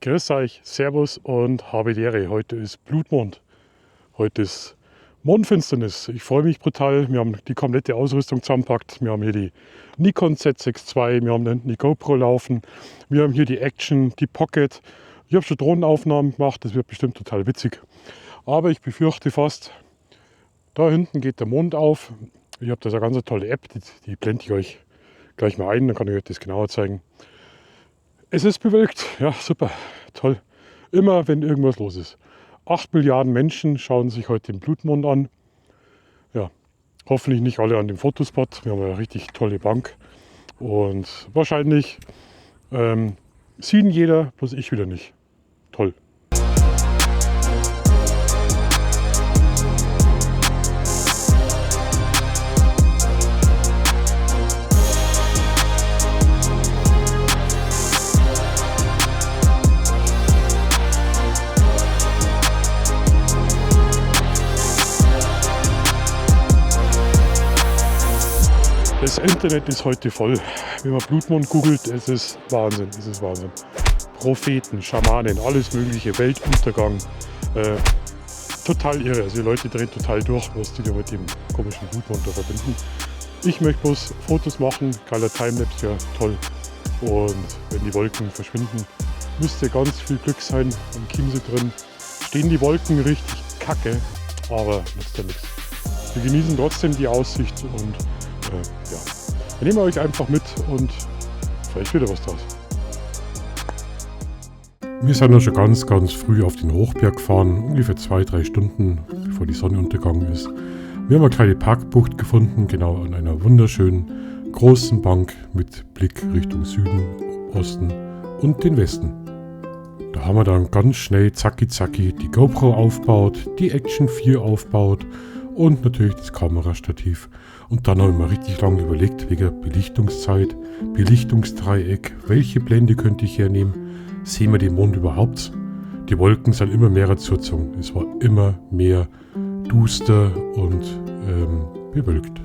Grüß euch, Servus und habe die Ehre. Heute ist Blutmond. Heute ist Mondfinsternis. Ich freue mich brutal. Wir haben die komplette Ausrüstung zusammengepackt. Wir haben hier die Nikon Z6 II, wir haben da hinten die GoPro laufen. Wir haben hier die Action, die Pocket. Ich habe schon Drohnenaufnahmen gemacht, das wird bestimmt total witzig. Aber ich befürchte fast, da hinten geht der Mond auf. Ich habe da so eine ganz tolle App, die blende ich euch gleich mal ein, dann kann ich euch das genauer zeigen. Es ist bewölkt, ja super, toll. Immer wenn irgendwas los ist. 8 Milliarden Menschen schauen sich heute den Blutmond an. Ja, hoffentlich nicht alle an dem Fotospot. Wir haben eine richtig tolle Bank. Und wahrscheinlich sieht jeder, bloß ich wieder nicht. Toll. Das Internet ist heute voll. Wenn man Blutmond googelt, es ist Wahnsinn, es ist Wahnsinn. Propheten, Schamanen, alles mögliche, Weltuntergang. Total irre. Also die Leute drehen total durch, was die da mit dem komischen Blutmond da verbinden. Ich möchte bloß Fotos machen, geiler Timelapse, ja toll. Und wenn die Wolken verschwinden, müsste ganz viel Glück sein. Im Chiemsee drin stehen die Wolken richtig kacke, aber nützt ja nichts. Wir genießen trotzdem die Aussicht und ja, wir nehmen euch einfach mit und vielleicht wieder was draus. Wir sind ja schon ganz früh auf den Hochberg gefahren, ungefähr 2-3 Stunden, bevor die Sonne untergegangen ist. Wir haben eine kleine Parkbucht gefunden, genau an einer wunderschönen großen Bank mit Blick Richtung Süden, Osten und den Westen. Da haben wir dann ganz schnell zacki die GoPro aufgebaut, die Action 4 aufgebaut und natürlich das Kamerastativ. Und dann habe ich mir richtig lange überlegt, wegen Belichtungszeit, Belichtungsdreieck, welche Blende könnte ich hernehmen, sehen wir den Mond überhaupt? Die Wolken sind immer mehr zugezogen, es war immer mehr duster und bewölkt.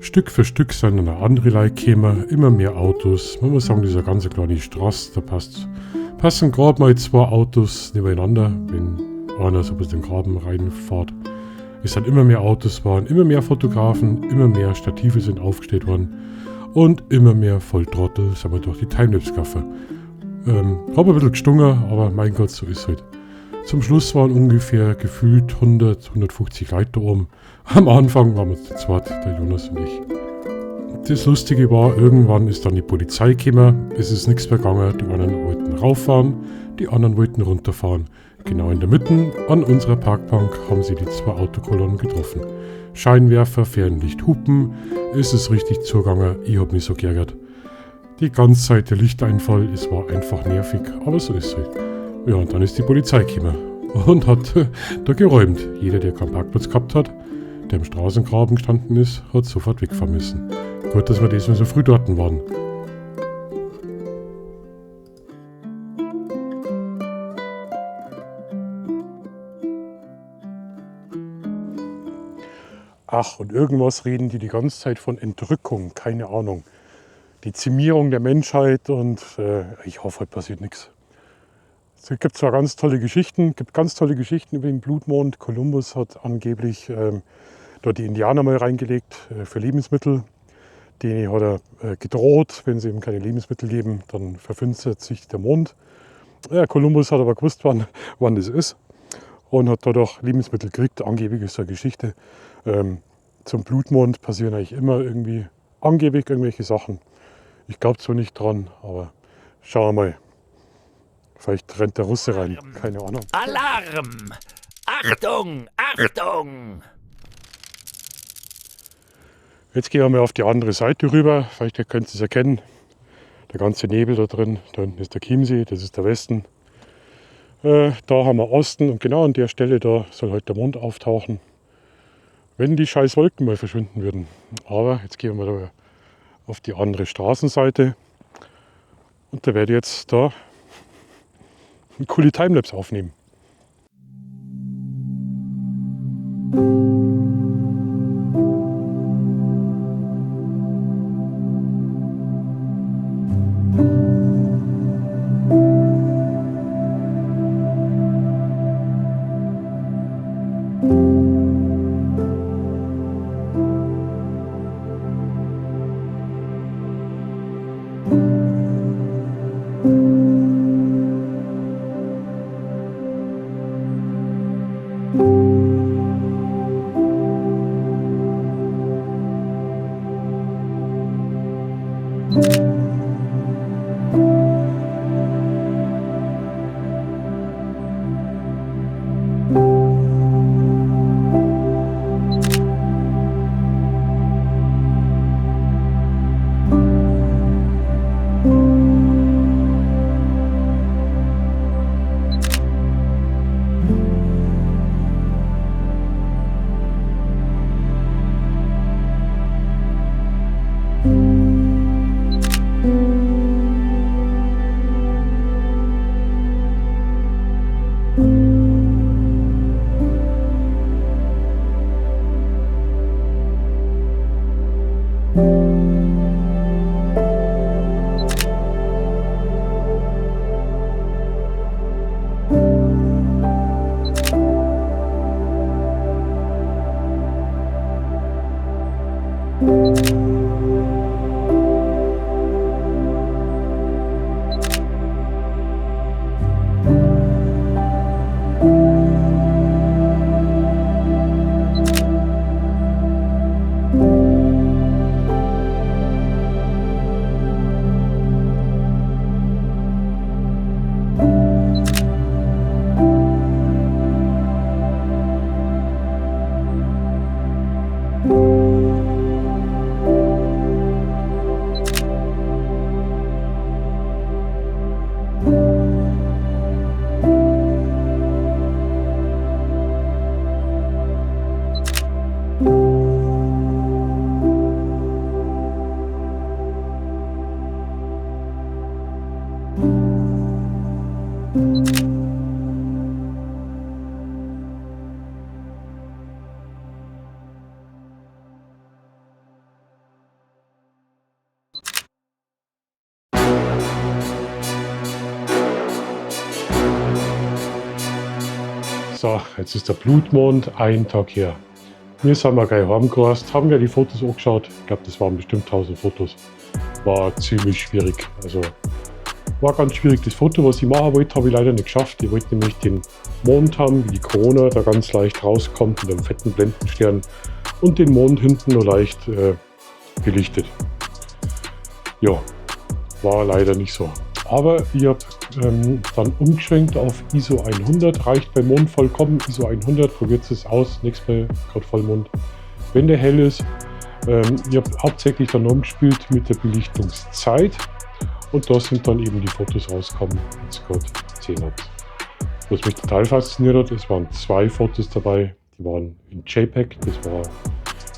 Stück für Stück sind dann auch andere Leute gekommen, immer mehr Autos. Man muss sagen, dieser ganze kleine Straße, da passen gerade mal 2 Autos nebeneinander, wenn einer so bis den Graben reinfährt. Es sind immer mehr Autos waren, immer mehr Fotografen, immer mehr Stative sind aufgestellt worden und immer mehr Volltrottel sind wir durch die Timelapse gegangen. Hab ein bisschen gestungen, aber mein Gott, so ist es halt. Zum Schluss waren ungefähr gefühlt 150 Leute da oben. Am Anfang waren wir zu zweit, der Jonas und ich. Das Lustige war, irgendwann ist dann die Polizei gekommen, es ist nichts mehr gegangen, die einen wollten rauffahren, die anderen wollten runterfahren. Genau in der Mitte an unserer Parkbank haben sie die 2 Autokolonnen getroffen. Scheinwerfer, Fernlicht, Hupen, es ist richtig zugegangen, ich hab mich so geärgert. Die ganze Zeit der Lichteinfall, es war einfach nervig, aber so ist es halt. Ja, und dann ist die Polizei gekommen und hat da geräumt. Jeder, der keinen Parkplatz gehabt hat, der im Straßengraben gestanden ist, hat sofort wegfahren müssen. Gut, dass wir diesmal so früh dort waren. Ach, und irgendwas reden die ganze Zeit von Entrückung, keine Ahnung. Dezimierung der Menschheit und ich hoffe, heute passiert nichts. Es gibt zwar ganz tolle Geschichten, über den Blutmond. Kolumbus hat angeblich dort die Indianer mal reingelegt für Lebensmittel. Die hat er gedroht, wenn sie ihm keine Lebensmittel geben, dann verfinstert sich der Mond. Ja, Kolumbus hat aber gewusst, wann das ist und hat dort auch Lebensmittel gekriegt. Angeblich ist so eine Geschichte. Zum Blutmond passieren eigentlich immer irgendwie angeblich irgendwelche Sachen. Ich glaube zwar nicht dran, aber schauen wir mal. Vielleicht rennt der Russe rein, keine Ahnung. Alarm! Achtung! Achtung! Jetzt gehen wir mal auf die andere Seite rüber. Vielleicht könnt ihr es erkennen. Der ganze Nebel da drin. Da unten ist der Chiemsee, das ist der Westen. Da haben wir Osten und genau an der Stelle da soll heute der Mond auftauchen. Wenn die scheiß Wolken mal verschwinden würden. Aber jetzt gehen wir da auf die andere Straßenseite. Und da werde ich jetzt da eine coole Timelapse aufnehmen. So, jetzt ist der Blutmond ein Tag her. Wir sind mal gleich heimgereist, haben ja die Fotos angeschaut. Ich glaube, das waren bestimmt 1000 Fotos. War ziemlich schwierig. Also war ganz schwierig. Das Foto, was ich machen wollte, habe ich leider nicht geschafft. Ich wollte nämlich den Mond haben, wie die Corona da ganz leicht rauskommt mit einem fetten Blendenstern und den Mond hinten nur leicht belichtet. Ja, war leider nicht so. Aber ich habe dann umgeschwenkt auf ISO 100, reicht beim Mond vollkommen. ISO 100, probiert es aus, nächstes Mal gerade Vollmond. Wenn der hell ist, ich habe hauptsächlich dann umgespielt mit der Belichtungszeit und da sind dann eben die Fotos rausgekommen, die es gerade gesehen habt. Was mich total fasziniert hat, es waren 2 Fotos dabei, die waren in JPEG, das war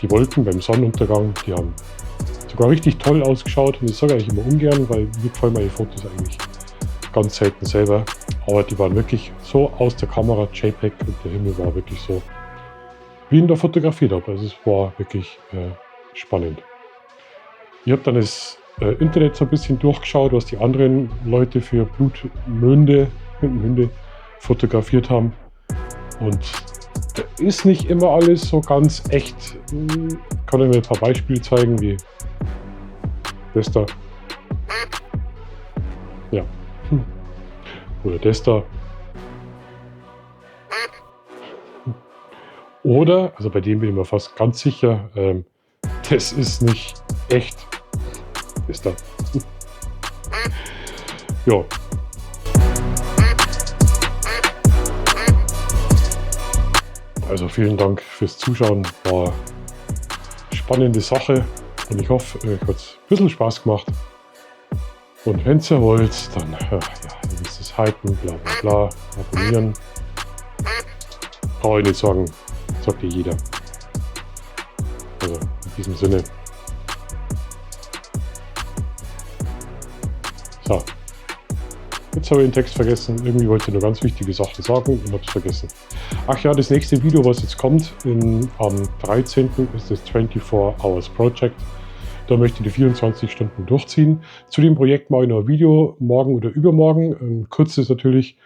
die Wolken beim Sonnenuntergang, die haben sogar richtig toll ausgeschaut und das sage ich eigentlich immer ungern, weil mir gefallen meine Fotos eigentlich ganz selten selber, aber die waren wirklich so aus der Kamera, JPEG, und der Himmel war wirklich so, wie ich ihn da fotografiert habe. Also es war wirklich spannend. Ich habe dann das Internet so ein bisschen durchgeschaut, was die anderen Leute für Blutmonde fotografiert haben, und da ist nicht immer alles so ganz echt. Ich kann euch ein paar Beispiele zeigen, wie das da. Ja. Oder das da. Oder, also bei dem bin ich mir fast ganz sicher, das ist nicht echt. Das da. Ja. Also vielen Dank fürs Zuschauen. War eine spannende Sache und ich hoffe, euch hat es ein bisschen Spaß gemacht. Und wenn ihr wollt, dann ja, ihr wisst es, hypen, bla bla bla, abonnieren. Brauche ich nicht sagen, sagt ja jeder. Also in diesem Sinne. So. Jetzt habe ich den Text vergessen. Irgendwie wollte ich nur ganz wichtige Sachen sagen und habe es vergessen. Ach ja, das nächste Video, was jetzt kommt, am 13. ist das 24 Hours Project. Da möchte ich die 24 Stunden durchziehen. Zu dem Projekt mache ich noch ein Video, morgen oder übermorgen. Ein kurzes natürlich,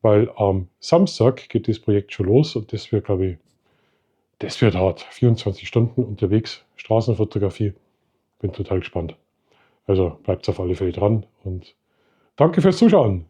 weil am Samstag geht das Projekt schon los und das wird, glaube ich, das wird hart. 24 Stunden unterwegs, Straßenfotografie. Bin total gespannt. Also bleibt auf alle Fälle dran und danke fürs Zuschauen.